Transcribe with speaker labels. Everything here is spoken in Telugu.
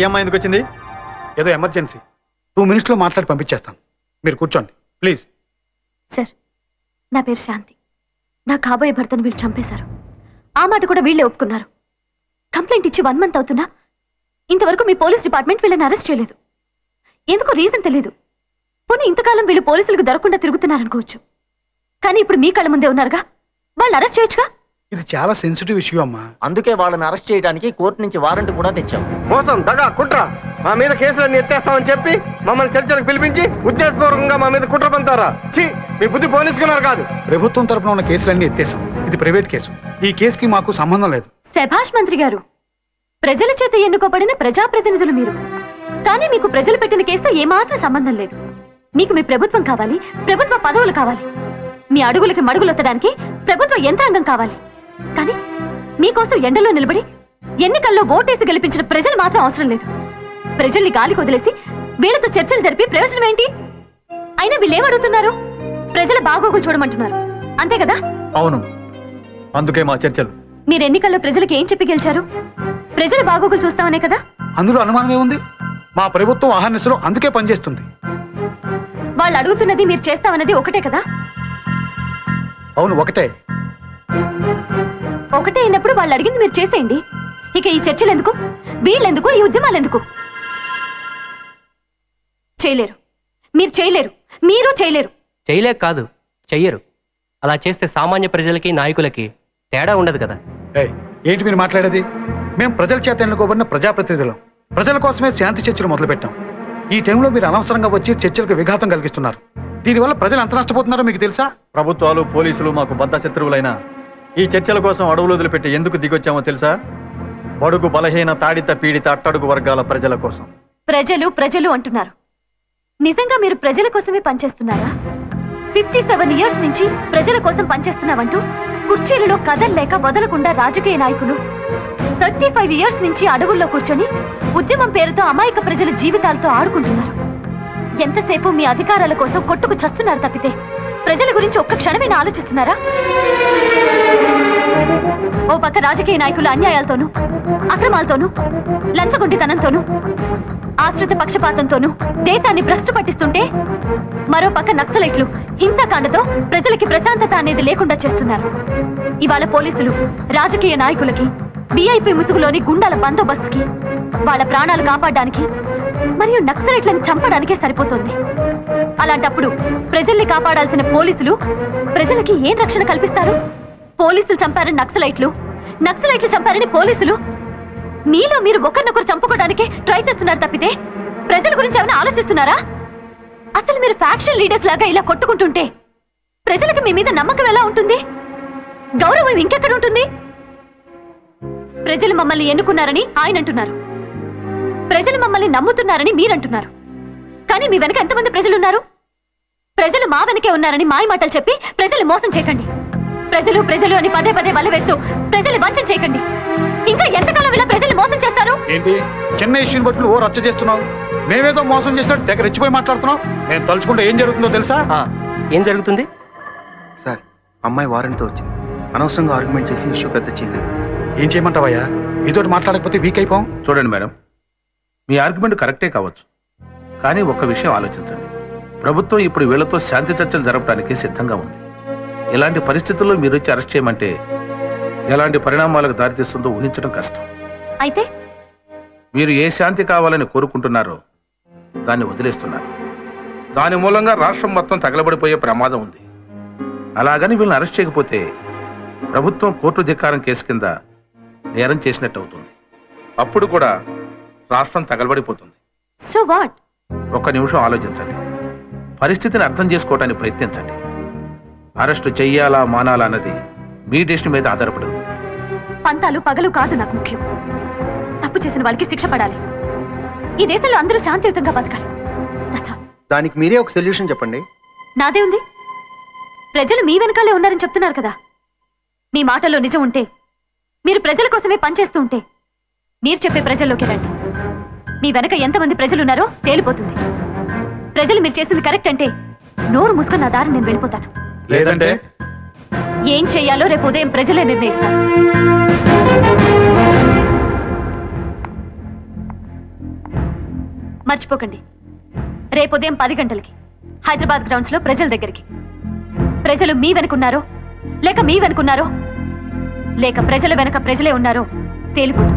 Speaker 1: ఈ అమ్మాయి ఎందుకు వచ్చింది?
Speaker 2: ఏదో ఎమర్జెన్సీ, 2 minutesలో మాట్లాడి పంపించేస్తాను. మీరు కూర్చోండి ప్లీజ్.
Speaker 3: సార్, నా పేరు శాంతి. నా కాబోయే భర్తను వీళ్ళు చంపేశారు. ఆ మాట కూడా వీళ్ళే ఒప్పుకున్నారు. కంప్లైంట్ ఇచ్చి 1 month అవుతున్నా ఇంతవరకు మీ పోలీస్ డిపార్ట్మెంట్ వీళ్ళని అరెస్ట్ చేయలేదు. ఎందుకో రీజన్ తెలియదు. పోనీ ఇంతకాలం వీళ్ళు పోలీసులకు దొరకకుండా తిరుగుతున్నారనుకోవచ్చు. కానీ ఇప్పుడు మీ కళ్ళ ముందే ఉన్నారుగా, వాళ్ళు అరెస్ట్ చేయొచ్చుగా.
Speaker 2: ఇది చాలా సెన్సిటివ్ ఇష్యూ అమ్మా.
Speaker 4: అందుకే వాళ్ళని అరెస్ట్ చేయడానికి కోర్టు నుంచి వారెంట్ కూడా తెచ్చాం.
Speaker 1: మోసం, దగా, కుట్ర, మా మీద కేసులన్నీ ఎత్తేస్తామని చెప్పి మమ్మల్ని చర్చలకు పిలిపించి ఉద్దేశపూర్వకంగా మా మీద కుట్ర పంతారా? మీ బుద్ధి పోలీసుకున్నారు కాదు.
Speaker 2: ప్రభుత్వం తరపున ఉన్న కేసులన్నీ ఎత్తేసాం. ఇది ప్రైవేట్ కేసు. ఈ కేసుకి మాకు సంబంధం లేదు.
Speaker 3: శభాష్ మంత్రి గారు, ప్రజల చేత ఎన్నుకోబడిన ప్రజాప్రతినిధులు మీరు. కానీ మీకు ప్రజలు పెట్టిన కేసుతో ఏమాత్రం సంబంధం లేదు. మీకు మీ ప్రభుత్వం కావాలి, ప్రభుత్వ పదవులు కావాలి, మీ అడుగులకి మడుగులొత్తడానికి ప్రభుత్వ యంత్రాంగం కావాలి. కానీ మీకోసం ఎండలో నిలబడి ఎన్నికల్లో ఓటేసి గెలిపించిన ప్రజలు మాత్రం అవసరం లేదు. ప్రజల్ని గాలికి వదిలేసి వీళ్ళతో చర్చలు జరిపి ప్రయోజనం ఏంటి? అయినా వీళ్ళేమడుగుతున్నారు? ప్రజల బాగోగులు చూడమంటున్నారు, అంతే కదా?
Speaker 1: అవును, అందుకే మా చర్చలు.
Speaker 3: మీరు ఎన్నికల్లో ప్రజలకు ఏం చెప్పి గెలిచారు? ప్రజల బాగోగులు చూస్తామనే కదా.
Speaker 2: అందులో అనుమానమే ఉంది. మా ప్రభుత్వం అహర్నిశలో అందుకే పనిచేస్తుంది.
Speaker 3: వాళ్ళు అడుగుతున్నది మీరు చేస్తామన్నది ఒకటే కదా?
Speaker 2: అవును, ఒకటే.
Speaker 3: ఒకటే అయినప్పుడు వాళ్ళు అడిగింది మీరు చేసేయండి. ఇక ఈ చర్చలు ఎందుకు, వీళ్ళెందుకు, ఈ ఉద్యమాలు ఎందుకు? చేయలేరు, మీరు చేయలేరు, మీరు చేయలేరు.
Speaker 5: చేయలేక కాదు, చెయ్యరు. అలా చేస్తే సామాన్య ప్రజలకి నాయకులకి తేడా ఉండదు కదా.
Speaker 2: ఏంటి మీరు మాట్లాడేది? మేము ప్రజల చేత ఎన్నుకోబడిన ప్రజాప్రతినిధులం. ప్రజల కోసమే శాంతి చర్చలు మొదలుపెట్టాం. ఈ టైంలో మీరు అనవసరంగా వచ్చి చర్చలకు విఘాతం కలిగిస్తున్నారు. దీనివల్ల ప్రజలు ఎంత నష్టపోతున్నారో మీకు తెలుసా?
Speaker 1: ప్రభుత్వాలు, పోలీసులు మాకు బద్ధ శత్రువులైనా ఈ చర్చల కోసం అడవులు వదిలిపెట్టి ఎందుకు దిగొచ్చామో తెలుసా? బడుగు, బలహీన, తాడిత, పీడిత, అట్టడుగు వర్గాల ప్రజల కోసం.
Speaker 3: ప్రజలు ప్రజలు అంటున్నారు. నిజంగా మీరు ప్రజల కోసమే పనిచేస్తున్నారా? 57 years నుంచి ప్రజల కోసం పనిచేస్తున్నామంటూ కుర్చీలలో కదల్లేక వదలకుండా రాజకీయ నాయకులు 35 years నుంచి అడవుల్లో కూర్చొని ఉద్యమం పేరుతో అమాయక ప్రజల జీవితాలతో ఆడుకుంటున్నారు. ఎంతసేపు మీ అధికారాల కోసం కొట్టుకు చస్తున్నారు తప్పితే ప్రజల గురించి ఒక్క క్షణమైనా ఆలోచిస్తున్నారా? ఓ పక్క రాజకీయ నాయకుల అన్యాయాలతోనూ, అక్రమాలతోనూ, లంచగొండితనంతోనూ, ఆశ్రిత పక్షపాతంతోనూ దేశాన్ని భ్రష్టు పట్టిస్తుంటే మరో పక్క నక్సలైట్లు హింసాకాండతో ప్రజలకి ప్రశాంతత అనేది లేకుండా చేస్తున్నారు. ఇవాళ పోలీసులు రాజకీయ నాయకులకి, విఐపి ముసుగులోని గుండాల బందోబస్తుకి, వాళ్ళ ప్రాణాలు కాపాడడానికి మరియు నక్సలైట్లను చంపడానికే సరిపోతుంది. అలాంటప్పుడు ప్రజల్ని కాపాడాల్సిన పోలీసులు ప్రజలకి ఏం రక్షణ కల్పిస్తారు? పోలీసులు చంపారని నక్సలైట్లు, నక్సలైట్లు చంపారని పోలీసులు, మీలో మీరు ఒకరినొకరు చంపుకోవడానికే ట్రై చేస్తున్నారు తప్పితే ప్రజల గురించి ఏమైనా ఆలోచిస్తున్నారా? అసలు మీరు ఫ్యాక్షన్ లీడర్స్ లాగా ఇలా కొట్టుకుంటుంటే ప్రజలకు మీ మీద నమ్మకం ఎలా ఉంటుంది? గౌరవం ఇంకెక్కడ ఉంటుంది? ప్రజలు మమ్మల్ని ఎన్నుకున్నారని ఆయన అంటున్నారు, ప్రజలు మమ్మల్ని నమ్ముతున్నారని మీరంటున్నారు. కానీ మీ వెనక ఎంతమంది ప్రజలున్నారు? ప్రజలు మా వెనకే ఉన్నారని మాయ మాటలు చెప్పి ప్రజలు మోసం చేయకండి. ప్రజలు ప్రజలు అని పదే పదే వల్ల వేస్తూ ప్రజలు వంచన చేయకండి. ఇంకా ఎంతకాలం ఇలా ప్రజలు మోసం చేస్తారు?
Speaker 2: ఏంటి చిన్న ఇష్యూని బట్టి ఓ రచ్చ చేస్తున్నావు? మేమేదో మోసం చేసినట్టు దగ్గర రెచ్చిపోయి మాట్లాడుతున్నావు. నేను తలుచుకుంటే ఏం జరుగుతుందో తెలుసా?
Speaker 5: ఏం జరుగుతుంది
Speaker 6: సార్? అమ్మాయి వారెంట్తో వచ్చింది. అనవసరంగా ఆర్గ్యుమెంట్ చేసి ఇష్యూ పెద్ద చేయలేదు.
Speaker 2: ఏం చేయమంటావయ్యా? ఇదోటి మాట్లాడకపోతే వీక్ అయిపోం.
Speaker 7: చూడండి మేడం, మీ ఆర్గ్యుమెంట్ కరెక్టే కావచ్చు, కానీ ఒక్క విషయం ఆలోచించండి. ప్రభుత్వం ఇప్పుడు వీళ్లతో శాంతి చర్చలు జరపడానికి సిద్ధంగా ఉంది. ఇలాంటి పరిస్థితుల్లో మీరు వచ్చి అరెస్ట్ చేయమంటే ఎలాంటి పరిణామాలకు దారితీస్తుందో ఊహించడం కష్టం.
Speaker 3: అయితే
Speaker 7: మీరు ఏ శాంతి కావాలని కోరుకుంటున్నారో దాన్ని వదిలేస్తున్నారు. దాని మూలంగా రాష్ట్రం మొత్తం తగలబడిపోయే ప్రమాదం ఉంది. అలాగని వీళ్ళని అరెస్ట్ చేయకపోతే ప్రభుత్వం కోర్టు ధిక్కారం కేసు కింద నేరం చేసినట్టు అవుతుంది. అప్పుడు కూడా రాష్ట్రం తగలబడిపోతుంది.
Speaker 3: So what?
Speaker 7: ఒక్క నిమిషం ఆలోచించండి. పరిస్థితిని అర్థం చేసుకోవడానికి ప్రయత్నించండి. అరెస్టు చెయ్యాలా మానాలా అన్నది మీ డెసిషన్ మీద ఆధారపడింది.
Speaker 3: పంతాలు పగలు కాదు నాకు ముఖ్యం. తప్పు చేసిన వాళ్ళకి శిక్ష పడాలి. ఈ దేశంలో అందరూ శాంతియుతంగా బతకాలి.
Speaker 6: దానికి మీరే ఒక సొల్యూషన్ చెప్పండి.
Speaker 3: నాదే ఉంది. ప్రజలు మీ వెనకాలే ఉన్నారని చెప్తున్నారు కదా. మీ మాటల్లో నిజం ఉంటే, మీరు ప్రజల కోసమే పనిచేస్తూ ఉంటే మీరు చెప్పే ప్రజల్లోకి రండి. మీ వెనక ఎంతమంది ప్రజలున్నారో తేలిపోతుంది. ప్రజలు మీరు చేసింది కరెక్ట్ అంటే నోరు మూసుకొని నా దారి నేను వెళ్ళిపోతాను.
Speaker 1: లేదంటే
Speaker 3: ఏం చెయ్యాలో రేపు ఉదయం ప్రజలే నిర్ణయిస్తారు. మర్చిపోకండి. రేపు ఉదయం 10 గంటలకి హైదరాబాద్ గ్రౌండ్స్ లో ప్రజల దగ్గరికి. ప్రజలు మీ వెనుకున్నారో లేక మీ వెనుకున్నారో లేక ప్రజల వెనక ప్రజలే ఉన్నారో తేలిపోతుంది.